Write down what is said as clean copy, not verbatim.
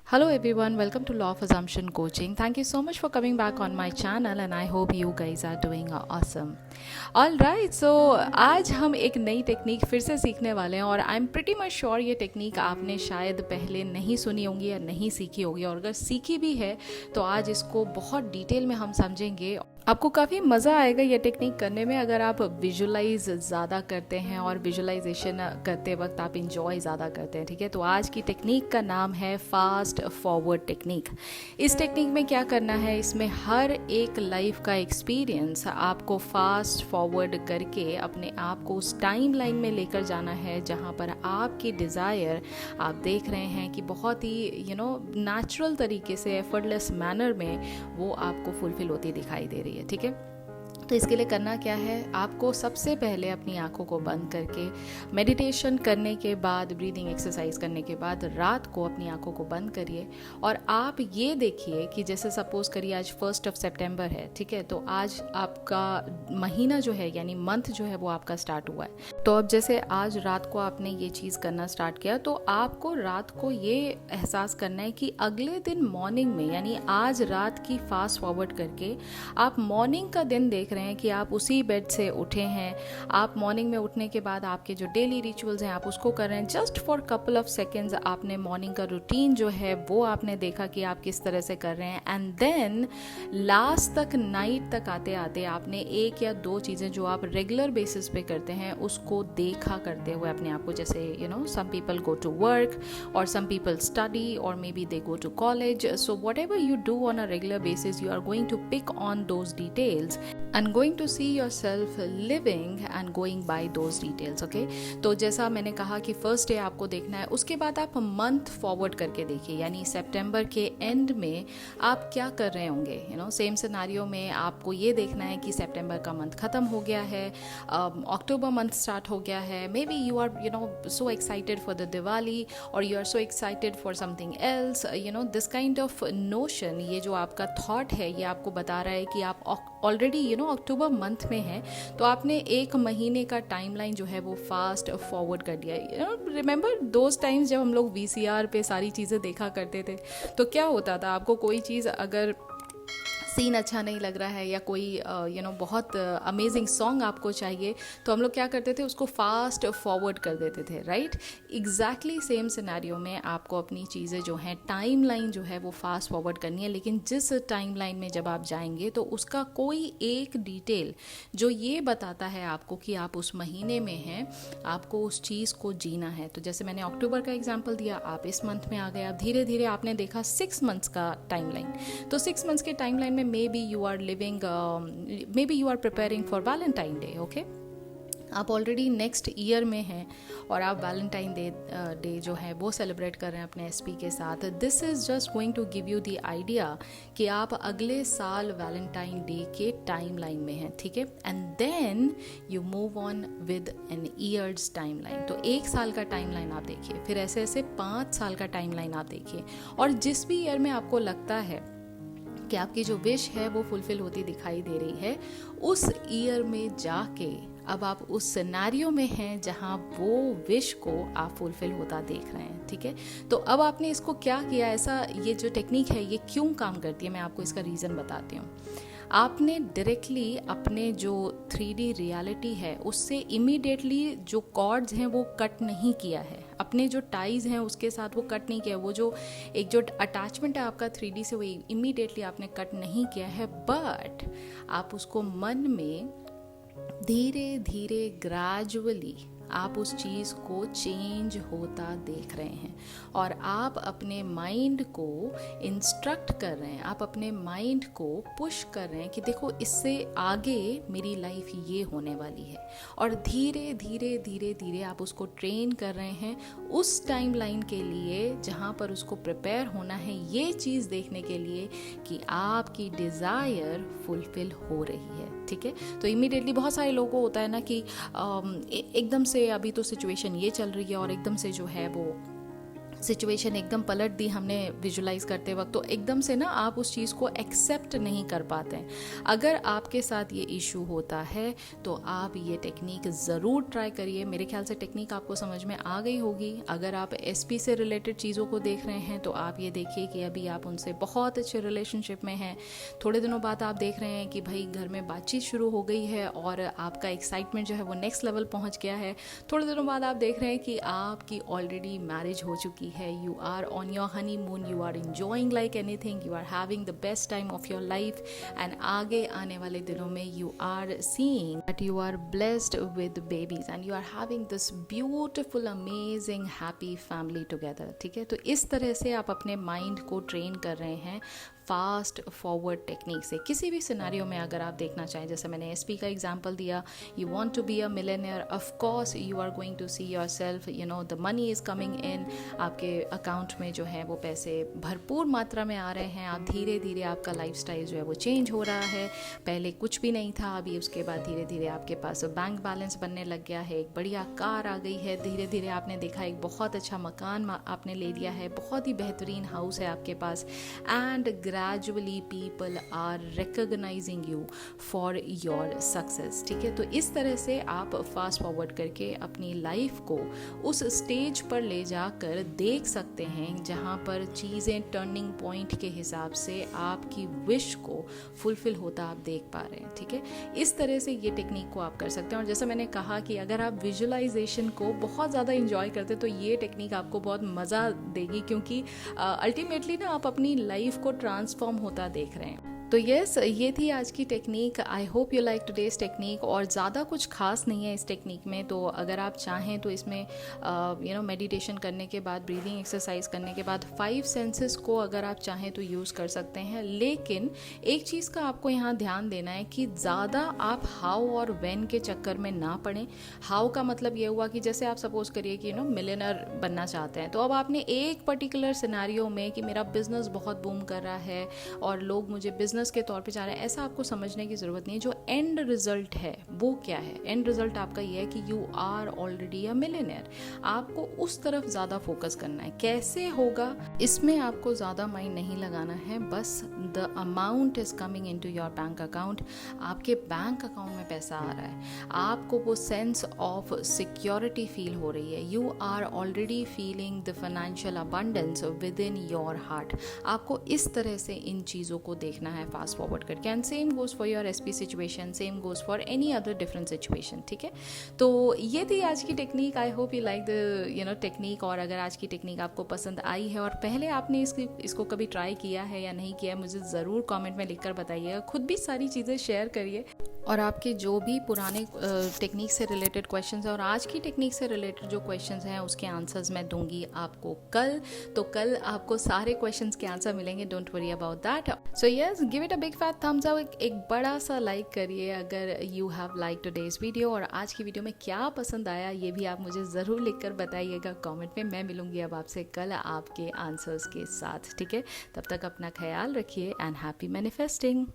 Hello everyone, welcome to Law of Assumption Coaching. Thank you so much for coming back on my channel and I hope you guys are doing awesome. Alright, so आज हम एक नई technique फिर से सीखने वाले हैं और I am pretty much sure ये टेक्निक आपने शायद पहले नहीं सुनी होंगी या नहीं सीखी होगी, और अगर सीखी भी है तो आज इसको बहुत डिटेल में हम समझेंगे। आपको काफ़ी मज़ा आएगा ये टेक्निक करने में अगर आप विजुलाइज ज़्यादा करते हैं और विजुलाइजेशन करते वक्त आप इंजॉय ज़्यादा करते हैं। ठीक है, तो आज की टेक्निक का नाम है फास्ट फॉरवर्ड टेक्निक। इस टेक्निक में क्या करना है, इसमें हर एक लाइफ का एक्सपीरियंस आपको फास्ट फॉरवर्ड करके अपने आप को उस टाइम लाइन में लेकर जाना है जहाँ पर आपकी डिज़ायर आप देख रहे हैं कि बहुत ही नेचुरल तरीके से एफर्टलेस मैनर में वो आपको फुलफिल होती दिखाई दे रही है। ठीक है, तो इसके लिए करना क्या है, आपको सबसे पहले अपनी आंखों को बंद करके मेडिटेशन करने के बाद, ब्रीदिंग एक्सरसाइज करने के बाद रात को अपनी आंखों को बंद करिए और आप ये देखिए कि जैसे सपोज करिए आज 1 सितंबर है। ठीक है, तो आज आपका महीना जो है यानी मंथ जो है वो आपका स्टार्ट हुआ है। तो अब जैसे आज रात को आपने ये चीज़ करना स्टार्ट किया तो आपको रात को ये एहसास करना है कि अगले दिन मॉर्निंग में, यानी आज रात की फास्ट फॉरवर्ड करके आप मॉर्निंग का दिन देख रहे हैं कि आप उसी बेड से उठे हैं। आप मॉर्निंग में उठने के बाद आपके जो डेली रिचुअल्स हैं आप उसको कर रहे हैं। Just for couple of seconds आपने मॉर्निंग का रूटीन जो है वो आपने देखा कि आप किस तरह से कर रहे हैं, एंड देन लास्ट तक, नाइट तक आते आते आपने एक या दो चीज़ें जो आप रेगुलर बेसिस पे करते हैं उसको देखा करते हुए अपने आप को, जैसे some people go to work और सम पीपल स्टडी और may be they go to college. So whatever you do on a regular basis you are going to pick on those details and going to see yourself living and going by those details. Okay, तो जैसा मैंने कहा कि first day आपको देखना है, उसके बाद आप मंथ फॉरवर्ड करके देखिए, यानी सितंबर के एंड में आप क्या कर रहे होंगे। सेम सिनारियो में आपको ये देखना है कि सितंबर का मंथ ख़त्म हो गया है, अक्टूबर मंथ स्टार्ट हो गया है, maybe you are so excited for the Diwali और you are so excited for something else, this kind of notion, ये जो आपका थॉट है ये आपको बता रहा है कि आप ऑलरेडी अक्टूबर मंथ में है, तो आपने एक महीने का टाइमलाइन जो है वो फास्ट फॉरवर्ड कर दिया। रिमेंबर दोज टाइम्स जब हम लोग वीसीआर पे सारी चीज़ें देखा करते थे, तो क्या होता था, आपको कोई चीज़ अगर सीन अच्छा नहीं लग रहा है या कोई बहुत अमेजिंग सॉन्ग आपको चाहिए, तो हम लोग क्या करते थे, उसको फास्ट फॉरवर्ड कर देते थे। राइट, एग्जैक्टली सेम सिनेरियो में आपको अपनी चीज़ें जो हैं, टाइम लाइन जो है वो फास्ट फॉरवर्ड करनी है, लेकिन जिस टाइम लाइन में जब आप जाएंगे तो उसका कोई एक डिटेल जो ये बताता है आपको कि आप उस महीने में हैं, आपको उस चीज़ को जीना है। तो जैसे मैंने अक्टूबर का एग्जाम्पल दिया, आप इस मंथ में आ गए, अब धीरे धीरे आपने देखा 6 मंथ्स का टाइम लाइन, तो 6 मंथ्स के टाइम लाइन में maybe you are living maybe you are preparing for Valentine Day. okay, आप ऑलरेडी नेक्स्ट ईयर में हैं और आप वैलेंटाइन डे जो है वो सेलिब्रेट कर रहे हैं अपने एसपी के साथ। This is just going to give you the idea कि आप अगले साल वैलेंटाइन डे के टाइम लाइन में हैं। ठीक है, and then you move on with an years timeline. तो 1 साल का टाइम लाइन आप देखिए, फिर ऐसे ऐसे 5 साल का टाइम लाइन आप देखिए, और जिस भी ईयर में आपको लगता है कि आपकी जो विश है वो फुलफिल होती दिखाई दे रही है, उस ईयर में जाके अब आप उस सिनेरियो में हैं जहां वो विश को आप फुलफिल होता देख रहे हैं। ठीक है, तो अब आपने इसको क्या किया, ऐसा ये जो टेक्निक है ये क्यों काम करती है, मैं आपको इसका रीज़न बताती हूँ। आपने डायरेक्टली अपने जो 3D रियलिटी है उससे इमीडिएटली जो कॉर्ड्स हैं वो कट नहीं किया है, अपने जो टाइज़ हैं उसके साथ वो कट नहीं किया, वो जो एक जो अटैचमेंट है आपका 3D से वो इमीडिएटली आपने कट नहीं किया है, बट आप उसको मन में धीरे धीरे ग्रेजुअली आप उस चीज़ को चेंज होता देख रहे हैं और आप अपने माइंड को इंस्ट्रक्ट कर रहे हैं, आप अपने माइंड को पुश कर रहे हैं कि देखो इससे आगे मेरी लाइफ ये होने वाली है, और धीरे धीरे धीरे धीरे आप उसको ट्रेन कर रहे हैं उस टाइम लाइन के लिए जहाँ पर उसको प्रिपेयर होना है, ये चीज़ देखने के लिए कि आपकी डिज़ायर फुलफिल हो रही है। ठीक है, तो इमीडिएटली बहुत सारे लोगों को होता है ना कि एकदम से अभी तो सिचुएशन ये चल रही है और एकदम से जो है वो सिचुएशन एकदम पलट दी हमने विजुलाइज करते वक्त, तो एकदम से ना आप उस चीज़ को एक्सेप्ट नहीं कर पाते हैं। अगर आपके साथ ये इशू होता है तो आप ये टेक्निक ज़रूर ट्राई करिए। मेरे ख्याल से टेक्निक आपको समझ में आ गई होगी। अगर आप एसपी से रिलेटेड चीज़ों को देख रहे हैं तो आप ये देखिए कि अभी आप उनसे बहुत अच्छे रिलेशनशिप में हैं। थोड़े दिनों बाद आप देख रहे हैं कि भाई घर में बातचीत शुरू हो गई है और आपका एक्साइटमेंट जो है वो नेक्स्ट लेवल पहुँच गया है। थोड़े दिनों बाद आप देख रहे हैं कि आपकी ऑलरेडी मैरिज हो चुकी है, you are on your honeymoon, you are enjoying like anything, you are having the best time of your life. And आगे आने वाले दिनों में you are seeing that you are blessed with babies and you are having this beautiful amazing happy family together. ठीक है, तो इस तरह से आप अपने माइंड को ट्रेन कर रहे हैं फास्ट फॉरवर्ड टेक्निक से। किसी भी सिनेरियो में अगर आप देखना चाहें, जैसे मैंने एसपी का एग्जांपल दिया, you want to be a millionaire, of course you are going to see yourself, you know the money is coming in, आपके अकाउंट में जो है वो पैसे भरपूर मात्रा में आ रहे हैं। आप धीरे धीरे आपका लाइफस्टाइल जो है वो चेंज हो रहा है। पहले कुछ भी नहीं था, अभी उसके बाद धीरे धीरे आपके पास बैंक बैलेंस बनने लग गया है, एक बढ़िया कार आ गई है, धीरे धीरे आपने देखा एक बहुत अच्छा मकान आपने ले लिया है, बहुत ही बेहतरीन हाउस है आपके पास, and gradually people are recognizing you for your success। ठीक है, तो इस तरह से आप फास्ट फॉरवर्ड करके अपनी लाइफ को उस स्टेज पर ले जाकर देख सकते हैं जहाँ पर चीज़ें टर्निंग पॉइंट के हिसाब से आपकी विश को फुलफिल होता आप देख पा रहे हैं। ठीक है, इस तरह से ये टेक्निक को आप कर सकते हैं। और जैसे मैंने कहा कि अगर आप विजुअलाइजेशन को बहुत ज़्यादा इंजॉय करते तो ये टेक्निक आपको बहुत मज़ा देगी, क्योंकि अल्टीमेटली ना आप अपनी लाइफ को ट्रांसफॉर्म होता देख रहे हैं। तो यस, ये थी आज की technique. I hope you like today's technique. और ज़्यादा कुछ खास नहीं है इस टेक्निक में, तो अगर आप चाहें तो इसमें मेडिटेशन करने के बाद, ब्रीदिंग एक्सरसाइज करने के बाद 5 सेंसेस को अगर आप चाहें तो यूज़ कर सकते हैं। लेकिन एक चीज़ का आपको यहाँ ध्यान देना है कि ज़्यादा आप हाउ और व्हेन के चक्कर में ना पड़ें। हाउ का मतलब ये हुआ कि जैसे आप सपोज करिए कि मिलियनर बनना चाहते हैं, तो अब आपने एक पर्टिकुलर सिनेरियो में कि मेरा बिजनेस बहुत बूम कर रहा है और लोग मुझे बिजनेस के तौर पे जा रहे हैं, ऐसा आपको समझने की ज़रूरत नहीं है। जो एंड रिजल्ट है वो क्या है? एंड रिजल्ट आपका ये है कि you are already a millionaire. आपको उस तरफ ज़्यादा फोकस करना है। कैसे होगा इसमें आपको ज़्यादा माइंड नहीं लगाना है, बस the amount is coming into your bank account. आपके बैंक अकाउंट में पैसा आ रहा है, आपको वो सेंस ऑफ सिक्योरिटी फील हो रही है, you are already feeling the financial abundance with in your heart. आपको इस तरह से इन चीज़ों को देखना है फास्ट फॉरवर्ड करके। And same goes for your SP situation, same goes for any other different situation. ठीक है, तो ये थी आज की technique. I hope you like the technique. और अगर आज की टेक्निक आपको पसंद आई है और पहले आपने इसको कभी ट्राई किया है या नहीं किया है, मुझे ज़रूर कमेंट में लिखकर बताइएगा। खुद भी सारी चीज़ें शेयर करिए। और आपके जो भी पुराने टेक्निक से रिलेटेड क्वेश्चंस हैं और आज की टेक्निक से रिलेटेड जो क्वेश्चंस हैं उसके आंसर्स मैं दूंगी आपको कल। तो कल आपको सारे क्वेश्चंस के आंसर मिलेंगे, don't worry about that. So yes, give it a big fat Thums up. एक बड़ा सा लाइक करिए अगर you have like today's video. और आज की वीडियो में क्या पसंद आया ये भी आप मुझे ज़रूर लिख कर बताइएगा कॉमेंट में। मैं मिलूंगी अब आपसे कल आपके आंसर्स के साथ। ठीक है, तब तक अपना ख्याल रखिए एंड हैप्पी मैनिफेस्टिंग।